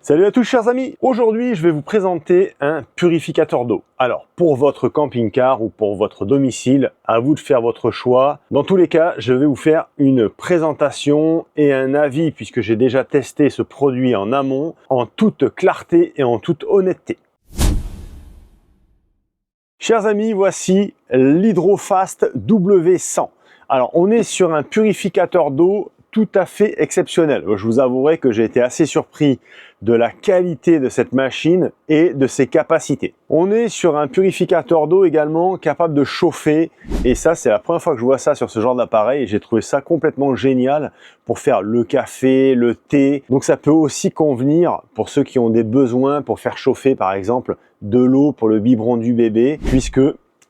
Salut à tous chers amis, aujourd'hui je vais vous présenter un purificateur d'eau. Alors pour votre camping-car ou pour votre domicile, à vous de faire votre choix. Dans tous les cas, je vais vous faire une présentation et un avis puisque j'ai déjà testé ce produit en amont, en toute clarté et en toute honnêteté. Chers amis, voici l'Hydrofast W100. Alors on est sur un purificateur d'eau tout à fait exceptionnel. Je vous avouerai que j'ai été assez surpris de la qualité de cette machine et de ses capacités. On est sur un purificateur d'eau également capable de chauffer et ça c'est la première fois que je vois ça sur ce genre d'appareil et j'ai trouvé ça complètement génial pour faire le café, le thé. Donc ça peut aussi convenir pour ceux qui ont des besoins pour faire chauffer par exemple de l'eau pour le biberon du bébé puisque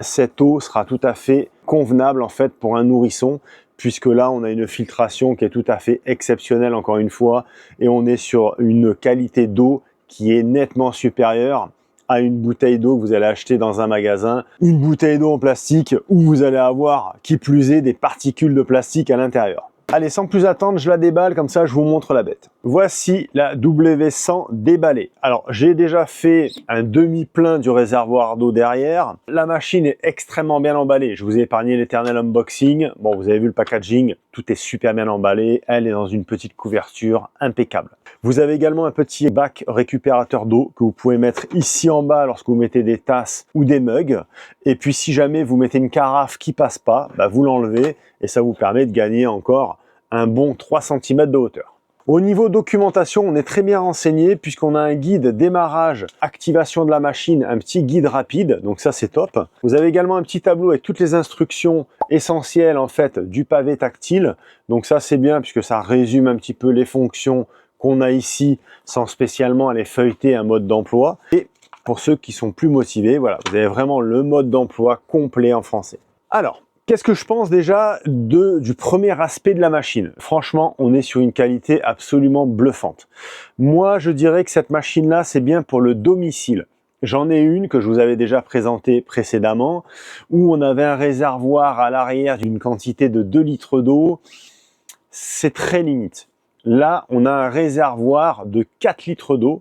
cette eau sera tout à fait convenable en fait pour un nourrisson puisque là on a une filtration qui est tout à fait exceptionnelle encore une fois et on est sur une qualité d'eau qui est nettement supérieure à une bouteille d'eau que vous allez acheter dans un magasin, une bouteille d'eau en plastique où vous allez avoir qui plus est des particules de plastique à l'intérieur. Allez, sans plus attendre, je la déballe, comme ça je vous montre la bête. Voici la W100 déballée. Alors, j'ai déjà fait un demi-plein du réservoir d'eau derrière. La machine est extrêmement bien emballée. Je vous ai épargné l'éternel unboxing. Bon, vous avez vu le packaging, tout est super bien emballé. Elle est dans une petite couverture impeccable. Vous avez également un petit bac récupérateur d'eau que vous pouvez mettre ici en bas lorsque vous mettez des tasses ou des mugs. Et puis, si jamais vous mettez une carafe qui passe pas, vous l'enlevez et ça vous permet de gagner encore un bon 3 cm de hauteur. Au niveau documentation, on est très bien renseigné puisqu'on a un guide démarrage, activation de la machine, un petit guide rapide, donc ça c'est top. Vous avez également un petit tableau avec toutes les instructions essentielles en fait du pavé tactile, donc ça c'est bien puisque ça résume un petit peu les fonctions qu'on a ici sans spécialement aller feuilleter un mode d'emploi. Et pour ceux qui sont plus motivés, voilà, vous avez vraiment le mode d'emploi complet en français. Alors, qu'est-ce que je pense déjà du premier aspect de la machine? Franchement, on est sur une qualité absolument bluffante. Moi, je dirais que cette machine-là, c'est bien pour le domicile. J'en ai une que je vous avais déjà présentée précédemment, où on avait un réservoir à l'arrière d'une quantité de 2 litres d'eau. C'est très limite. Là, on a un réservoir de 4 litres d'eau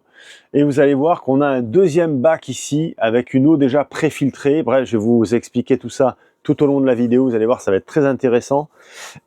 et vous allez voir qu'on a un deuxième bac ici avec une eau déjà préfiltrée. Bref, je vais vous expliquer tout ça tout au long de la vidéo, vous allez voir, ça va être très intéressant.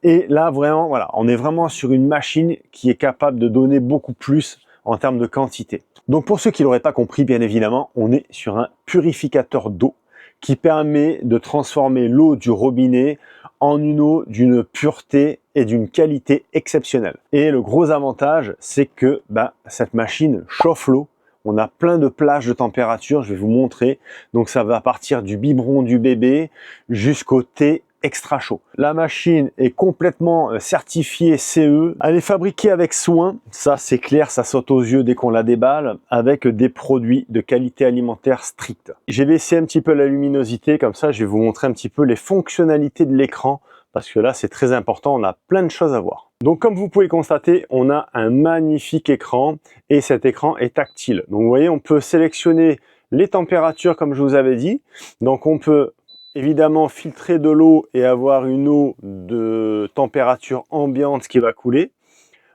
Et là, vraiment, voilà, on est vraiment sur une machine qui est capable de donner beaucoup plus en termes de quantité. Donc pour ceux qui l'auraient pas compris, bien évidemment, on est sur un purificateur d'eau qui permet de transformer l'eau du robinet en une eau d'une pureté et d'une qualité exceptionnelle. Et le gros avantage, c'est que cette machine chauffe l'eau. On a plein de plages de température, je vais vous montrer. Donc ça va partir du biberon du bébé jusqu'au thé extra chaud. La machine est complètement certifiée CE. Elle est fabriquée avec soin, ça c'est clair, ça saute aux yeux dès qu'on la déballe, avec des produits de qualité alimentaire stricte. J'ai baissé un petit peu la luminosité, comme ça je vais vous montrer un petit peu les fonctionnalités de l'écran, parce que là c'est très important, on a plein de choses à voir. Donc comme vous pouvez le constater, on a un magnifique écran et cet écran est tactile. Donc vous voyez, on peut sélectionner les températures comme je vous avais dit. Donc on peut évidemment filtrer de l'eau et avoir une eau de température ambiante qui va couler.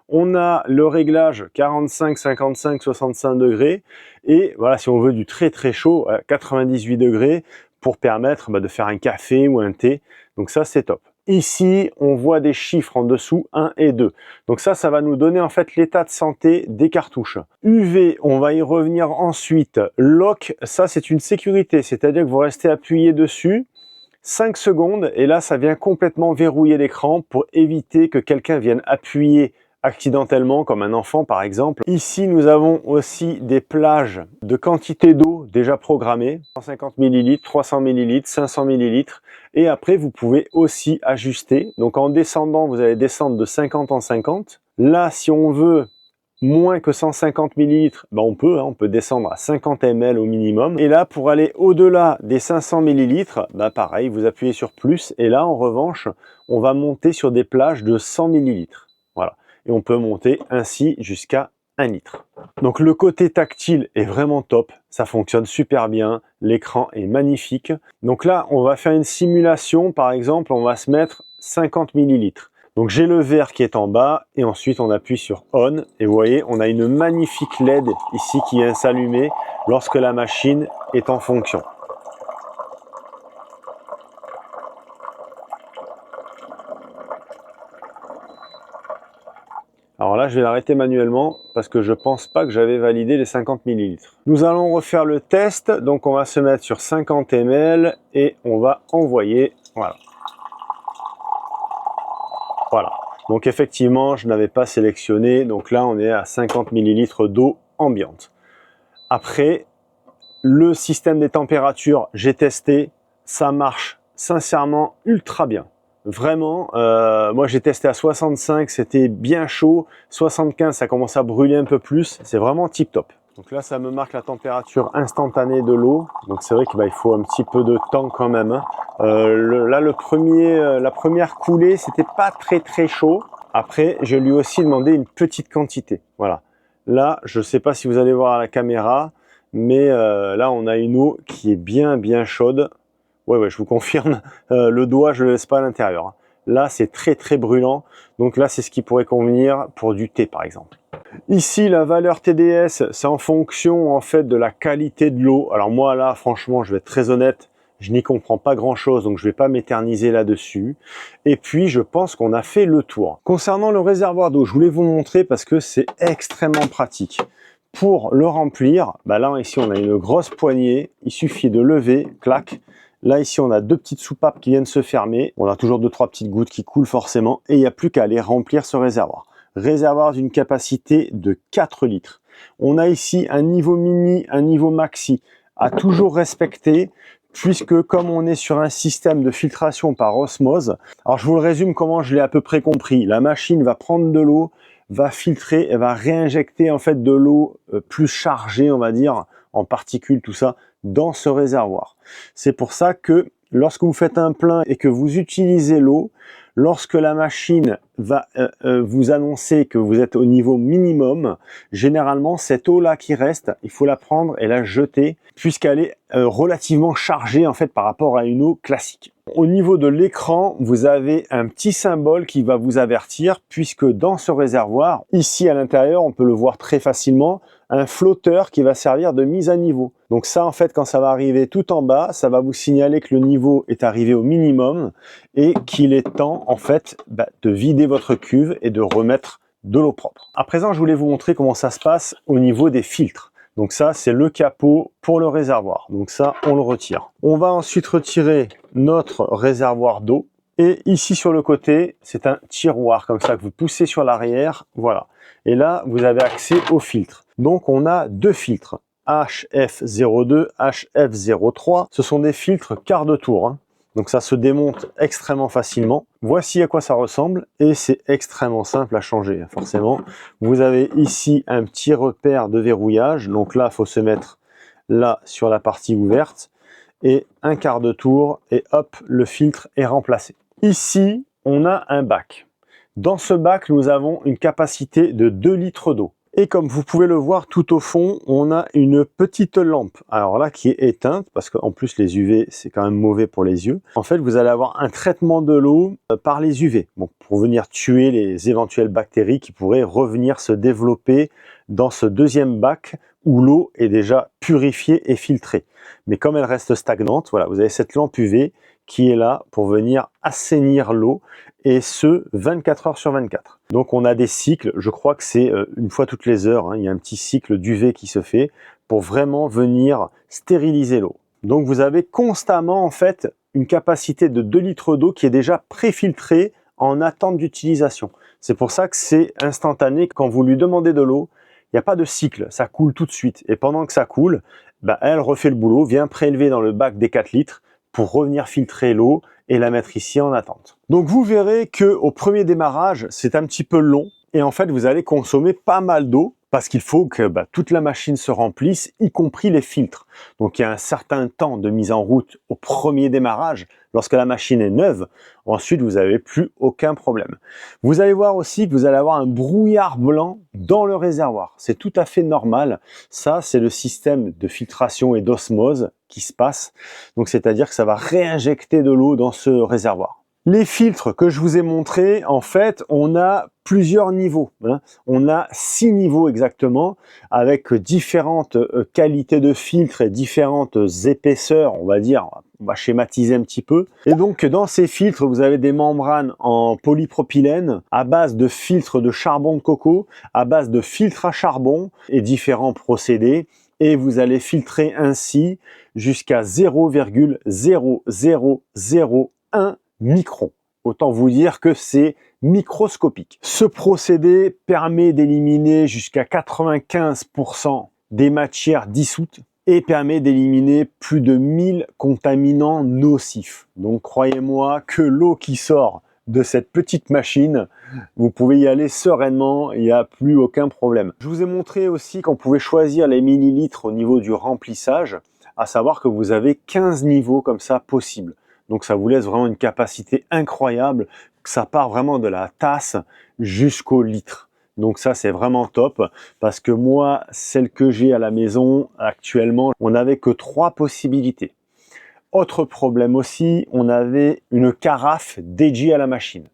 On a le réglage 45, 55, 65 degrés et voilà, si on veut du très très chaud, 98 degrés pour permettre de faire un café ou un thé. Donc ça c'est top. Ici, on voit des chiffres en dessous, 1 et 2. Donc ça va nous donner en fait l'état de santé des cartouches. UV, on va y revenir ensuite. Lock, ça c'est une sécurité, c'est-à-dire que vous restez appuyé dessus 5 secondes et là ça vient complètement verrouiller l'écran pour éviter que quelqu'un vienne appuyer accidentellement, comme un enfant par exemple. Ici, nous avons aussi des plages de quantité d'eau déjà programmées, 150 ml, 300 ml, 500 ml. Et après, vous pouvez aussi ajuster. Donc en descendant, vous allez descendre de 50 en 50. Là, si on veut moins que 150 ml, on peut descendre à 50 ml au minimum. Et là, pour aller au-delà des 500 ml, pareil, vous appuyez sur plus. Et là, en revanche, on va monter sur des plages de 100 ml. Voilà. Et on peut monter ainsi jusqu'à 1 litre. Donc le côté tactile est vraiment top, ça fonctionne super bien, l'écran est magnifique. Donc là, on va faire une simulation, par exemple, on va se mettre 50 ml. Donc j'ai le vert qui est en bas et ensuite on appuie sur on et vous voyez on a une magnifique LED ici qui vient s'allumer lorsque la machine est en fonction. Alors là je vais l'arrêter manuellement parce que je pense pas que j'avais validé les 50 ml. Nous allons refaire le test, donc on va se mettre sur 50 ml et on va envoyer, voilà. Voilà. Donc effectivement, je n'avais pas sélectionné. Donc là, on est à 50 ml d'eau ambiante. Après, le système des températures, j'ai testé. Ça marche sincèrement ultra bien. Vraiment, moi j'ai testé à 65, c'était bien chaud. 75, ça commence à brûler un peu plus. C'est vraiment tip top. Donc là, ça me marque la température instantanée de l'eau. Donc c'est vrai qu'il faut un petit peu de temps quand même. Hein. La première coulée, c'était pas très chaud. Après, je lui ai aussi demandé une petite quantité. Voilà. Là, je ne sais pas si vous allez voir à la caméra, mais là, on a une eau qui est bien chaude. Ouais, je vous confirme. Le doigt, je le laisse pas à l'intérieur. Hein. Là, c'est très brûlant. Donc là, c'est ce qui pourrait convenir pour du thé, par exemple. Ici, la valeur TDS, c'est en fonction en fait de la qualité de l'eau. Alors moi là, franchement, je vais être très honnête, je n'y comprends pas grand-chose, donc je vais pas m'éterniser là-dessus. Et puis, je pense qu'on a fait le tour. Concernant le réservoir d'eau, je voulais vous montrer parce que c'est extrêmement pratique. Pour le remplir, là ici, on a une grosse poignée. Il suffit de lever, clac. Là, ici, on a deux petites soupapes qui viennent se fermer. On a toujours 2-3 petites gouttes qui coulent forcément. Et il n'y a plus qu'à aller remplir ce réservoir. Réservoir d'une capacité de 4 litres. On a ici un niveau mini, un niveau maxi à toujours respecter puisque comme on est sur un système de filtration par osmose, alors je vous le résume comment je l'ai à peu près compris. La machine va prendre de l'eau, va filtrer et va réinjecter en fait de l'eau plus chargée, on va dire, en particules, tout ça, dans ce réservoir. C'est pour ça que lorsque vous faites un plein et que vous utilisez l'eau, lorsque la machine va vous annoncer que vous êtes au niveau minimum, généralement cette eau-là qui reste, il faut la prendre et la jeter puisqu'elle est relativement chargée en fait par rapport à une eau classique. Au niveau de l'écran, vous avez un petit symbole qui va vous avertir puisque dans ce réservoir, ici à l'intérieur, on peut le voir très facilement, un flotteur qui va servir de mise à niveau. Donc ça, en fait, quand ça va arriver tout en bas, ça va vous signaler que le niveau est arrivé au minimum et qu'il est temps, en fait, de vider votre cuve et de remettre de l'eau propre. À présent, je voulais vous montrer comment ça se passe au niveau des filtres. Donc ça, c'est le capot pour le réservoir. Donc ça, on le retire. On va ensuite retirer notre réservoir d'eau. Et ici sur le côté, c'est un tiroir comme ça que vous poussez sur l'arrière. Voilà. Et là, vous avez accès au filtre. Donc on a deux filtres, HF02, HF03. Ce sont des filtres quart de tour. Hein. Donc ça se démonte extrêmement facilement. Voici à quoi ça ressemble et c'est extrêmement simple à changer. Forcément, vous avez ici un petit repère de verrouillage. Donc là, il faut se mettre là sur la partie ouverte et un quart de tour et hop, le filtre est remplacé. Ici, on a un bac. Dans ce bac, nous avons une capacité de 2 litres d'eau. Et comme vous pouvez le voir tout au fond, on a une petite lampe. Alors là, qui est éteinte, parce qu'en plus les UV, c'est quand même mauvais pour les yeux. En fait, vous allez avoir un traitement de l'eau par les UV, pour venir tuer les éventuelles bactéries qui pourraient revenir se développer dans ce deuxième bac où l'eau est déjà purifiée et filtrée. Mais comme elle reste stagnante, voilà, vous avez cette lampe UV qui est là pour venir assainir l'eau et ce 24 heures sur 24. Donc on a des cycles, je crois que c'est une fois toutes les heures, hein, il y a un petit cycle d'UV qui se fait pour vraiment venir stériliser l'eau. Donc vous avez constamment en fait une capacité de 2 litres d'eau qui est déjà préfiltrée en attente d'utilisation. C'est pour ça que c'est instantané, quand vous lui demandez de l'eau, il n'y a pas de cycle, ça coule tout de suite. Et pendant que ça coule, elle refait le boulot, vient prélever dans le bac des 4 litres pour revenir filtrer l'eau et la mettre ici en attente. Donc vous verrez que au premier démarrage, c'est un petit peu long et en fait vous allez consommer pas mal d'eau parce qu'il faut que toute la machine se remplisse, y compris les filtres. Donc il y a un certain temps de mise en route au premier démarrage, lorsque la machine est neuve. Ensuite, vous n'avez plus aucun problème. Vous allez voir aussi que vous allez avoir un brouillard blanc dans le réservoir. C'est tout à fait normal. Ça, c'est le système de filtration et d'osmose qui se passe. Donc c'est-à-dire que ça va réinjecter de l'eau dans ce réservoir. Les filtres que je vous ai montrés, en fait, on a plusieurs niveaux. On a 6 niveaux exactement, avec différentes qualités de filtres et différentes épaisseurs, on va dire. On va schématiser un petit peu. Et donc, dans ces filtres, vous avez des membranes en polypropylène à base de filtres de charbon de coco, à base de filtres à charbon et différents procédés. Et vous allez filtrer ainsi jusqu'à 0,0001 micron. Autant vous dire que c'est microscopique. Ce procédé permet d'éliminer jusqu'à 95% des matières dissoutes et permet d'éliminer plus de 1000 contaminants nocifs. Donc croyez-moi que l'eau qui sort de cette petite machine, vous pouvez y aller sereinement, il n'y a plus aucun problème. Je vous ai montré aussi qu'on pouvait choisir les millilitres au niveau du remplissage, à savoir que vous avez 15 niveaux comme ça possibles. Donc ça vous laisse vraiment une capacité incroyable, que ça part vraiment de la tasse jusqu'au litre. Donc ça c'est vraiment top, parce que moi, celle que j'ai à la maison actuellement, on n'avait que 3 possibilités. Autre problème aussi, on avait une carafe dédiée à la machine.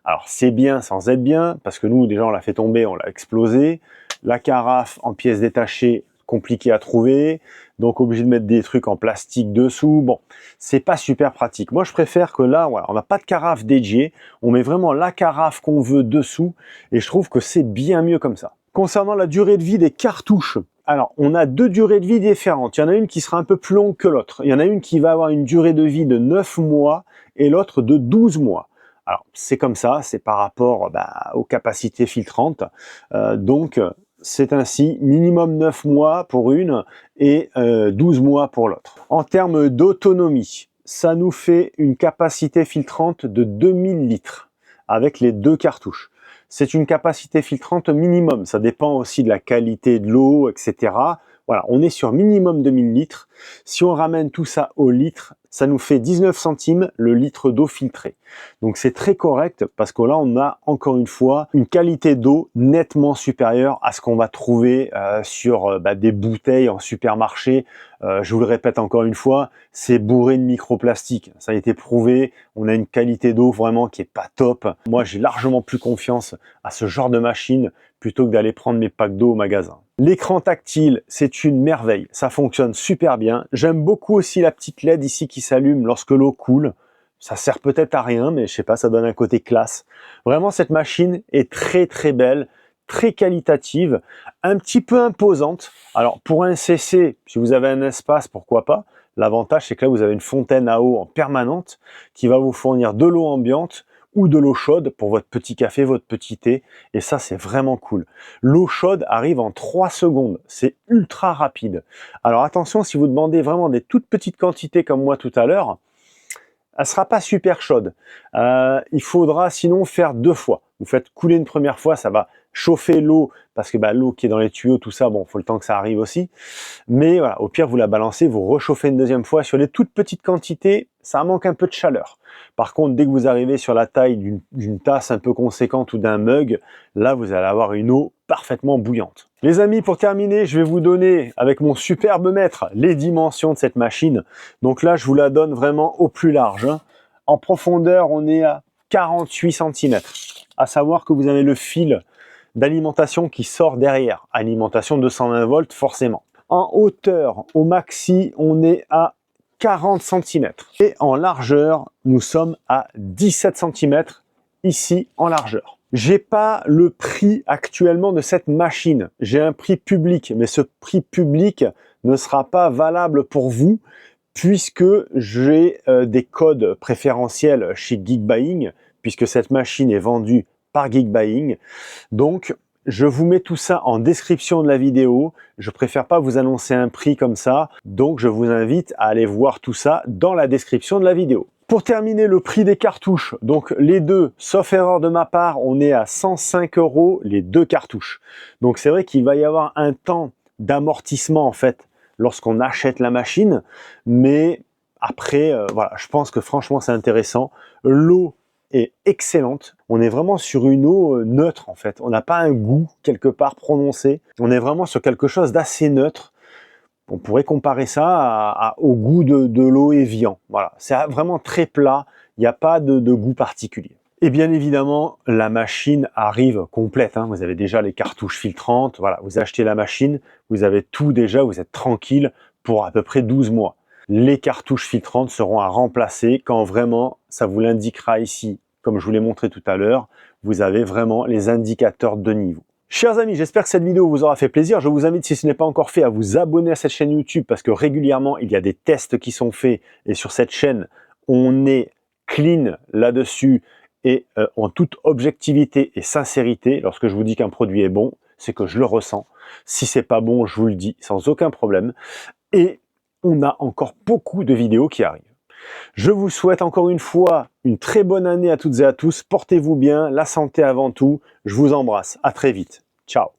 Alors c'est bien sans être bien, parce que nous déjà on l'a fait tomber, on l'a explosé. La carafe en pièces détachées, compliqué à trouver, donc obligé de mettre des trucs en plastique dessous. Bon, c'est pas super pratique. Moi je préfère que là, voilà, on n'a pas de carafe dédiée, on met vraiment la carafe qu'on veut dessous, et je trouve que c'est bien mieux comme ça. Concernant la durée de vie des cartouches, alors on a 2 durées de vie différentes. Il y en a une qui sera un peu plus longue que l'autre. Il y en a une qui va avoir une durée de vie de 9 mois et l'autre de 12 mois. Alors c'est comme ça, c'est par rapport aux capacités filtrantes. Donc c'est ainsi, minimum 9 mois pour une et 12 mois pour l'autre. En termes d'autonomie, ça nous fait une capacité filtrante de 2000 litres avec les 2 cartouches. C'est une capacité filtrante minimum, ça dépend aussi de la qualité de l'eau, etc. Voilà, on est sur minimum 2000 litres. Si on ramène tout ça au litre, ça nous fait 19 centimes le litre d'eau filtrée. Donc c'est très correct parce que là on a encore une fois une qualité d'eau nettement supérieure à ce qu'on va trouver sur des bouteilles en supermarché. Je vous le répète encore une fois, c'est bourré de microplastiques. Ça a été prouvé, on a une qualité d'eau vraiment qui est pas top. Moi j'ai largement plus confiance à ce genre de machine plutôt que d'aller prendre mes packs d'eau au magasin. L'écran tactile, c'est une merveille, ça fonctionne super bien. J'aime beaucoup aussi la petite LED ici qui s'allume lorsque l'eau coule. Ça sert peut-être à rien, mais je sais pas, ça donne un côté classe. Vraiment, cette machine est très très belle, très qualitative, un petit peu imposante. Alors pour un CC, si vous avez un espace, pourquoi pas. L'avantage, c'est que là, vous avez une fontaine à eau en permanente qui va vous fournir de l'eau ambiante ou de l'eau chaude pour votre petit café, votre petit thé. Et ça, c'est vraiment cool. L'eau chaude arrive en 3 secondes. C'est ultra rapide. Alors attention, si vous demandez vraiment des toutes petites quantités comme moi tout à l'heure, elle sera pas super chaude. Il faudra sinon faire 2 fois. Vous faites couler une première fois, ça va chauffer l'eau, parce que l'eau qui est dans les tuyaux, tout ça, bon, faut le temps que ça arrive aussi. Mais voilà, au pire, vous la balancez, vous rechauffez une deuxième fois. Sur les toutes petites quantités, ça manque un peu de chaleur. Par contre, dès que vous arrivez sur la taille d'une tasse un peu conséquente ou d'un mug, là, vous allez avoir une eau parfaitement bouillante. Les amis, pour terminer, je vais vous donner, avec mon superbe mètre, les dimensions de cette machine. Donc là, je vous la donne vraiment au plus large. En profondeur, on est à 48 cm. À savoir que vous avez le fil d'alimentation qui sort derrière. Alimentation 220 volts, forcément. En hauteur, au maxi, on est à 40 cm. Et en largeur, nous sommes à 17 cm ici en largeur. J'ai pas le prix actuellement de cette machine. J'ai un prix public, mais ce prix public ne sera pas valable pour vous puisque j'ai des codes préférentiels chez Geekbuying, puisque cette machine est vendue par Geekbuying. Donc, je vous mets tout ça en description de la vidéo. Je préfère pas vous annoncer un prix comme ça. Donc, je vous invite à aller voir tout ça dans la description de la vidéo. Pour terminer, le prix des cartouches. Donc, les deux, sauf erreur de ma part, on est à 105 € les 2 cartouches. Donc, c'est vrai qu'il va y avoir un temps d'amortissement, en fait, lorsqu'on achète la machine. Mais après, voilà, je pense que franchement, c'est intéressant. L'eau est excellente. On est vraiment sur une eau neutre en fait. On n'a pas un goût quelque part prononcé. On est vraiment sur quelque chose d'assez neutre. On pourrait comparer ça au goût de l'eau Evian. Voilà, c'est vraiment très plat. il n'y a pas de goût particulier. Et bien évidemment, la machine arrive complète, hein. Vous avez déjà les cartouches filtrantes, voilà, vous achetez la machine, vous avez tout déjà, vous êtes tranquille pour à peu près 12 mois. Les cartouches filtrantes seront à remplacer quand vraiment, ça vous l'indiquera ici, comme je vous l'ai montré tout à l'heure, vous avez vraiment les indicateurs de niveau. Chers amis, j'espère que cette vidéo vous aura fait plaisir. Je vous invite, si ce n'est pas encore fait, à vous abonner à cette chaîne YouTube parce que régulièrement, il y a des tests qui sont faits et sur cette chaîne, on est clean là-dessus et en toute objectivité et sincérité. Lorsque je vous dis qu'un produit est bon, c'est que je le ressens. Si c'est pas bon, je vous le dis sans aucun problème. Et on a encore beaucoup de vidéos qui arrivent. Je vous souhaite encore une fois une très bonne année à toutes et à tous. Portez-vous bien, la santé avant tout. Je vous embrasse. À très vite. Ciao.